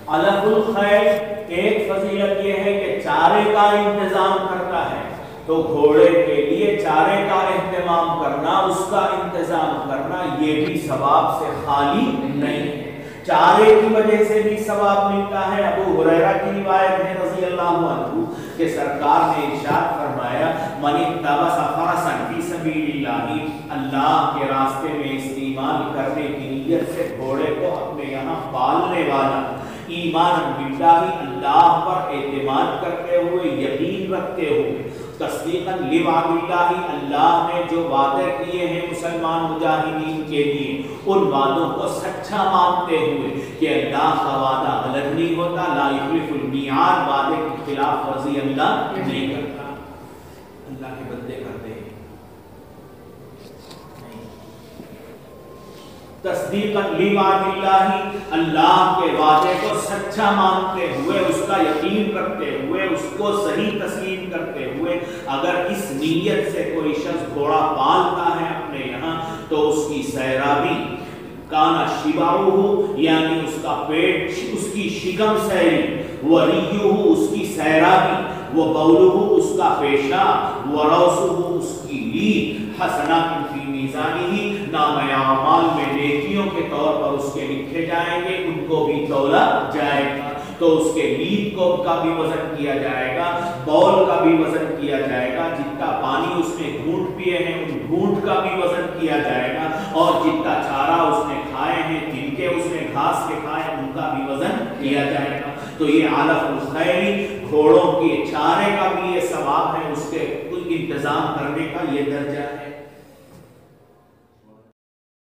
علف الخیل ایک فضیلت یہ ہے کہ چارے کا انتظام کرتا ہے، تو گھوڑے کے لیے چارے کا اہتمام کرنا، اس کا انتظام کرنا، یہ بھی ثواب سے خالی نہیں ہے، چارے کی وجہ سے بھی ثواب ملتا ہے۔ ابو ہریرہ کی روایت ہے رضی اللہ عنہ کہ سرکار نے ارشاد فرمایا من اتبس فرسا فی سبیل اللہ، اللہ کے راستے میں استعمال کرنے کی نیت سے گھوڑے کو اپنے یہاں پالنے والا، ایمان باللہ اللہ پر اعتماد کرتے ہوئے، یقین رکھتے ہوئے، تصدیقاً لوعد اللہ، اللہ نے جو وعدے کیے ہیں مسلمان مجاہدین کے لیے ان وعدوں کو سچا مانتے ہوئے کہ اللہ کا وعدہ غلط نہیں ہوتا، لا یخلف المیعاد، وعدے کی خلاف ورزی اللہ نہیں کرتا۔ اللہ کے بندے کرتے ہیں تصدیقاً لوعد اللہ، اللہ کے وعدے کو سچا مانتے ہوئے، اس کا یقین رکھتے ہوئے، اس کو صحیح تسلیم کرتے ہوئے، اگر اس نیت سے کوئی شخص گھوڑا پالتا ہے اپنے یہاں تو اس کی سیرابی کانا شبعہ، یعنی اس کا پیٹ، اس کی شکم سیری، وریہ اس کی سیرابی، وبولہ اس کا پیشاب، وروثہ اس کی لید، حسنات فی میزانہ، نام اعمال میں نیکیوں کے طور پر اس کے لکھے جائیں گے، ان کو بھی تولا جائے گا، تو اس کے لید کو کا بھی وزن کیا جائے گا، بول کا بھی وزن کیا جائے گا، جتنا پانی اس نے گھونٹ پیے ہیں ان گھونٹ کا بھی وزن کیا جائے گا، اور جتنا چارہ اس نے کھائے ہیں، جن کے اس نے گھاس کے کھائے ان کا بھی وزن کیا جائے گا۔ تو یہ علف الخیل، گھوڑوں کے چارے کا بھی یہ ثواب ہے، اس کے انتظام کرنے کا یہ درجہ ہے۔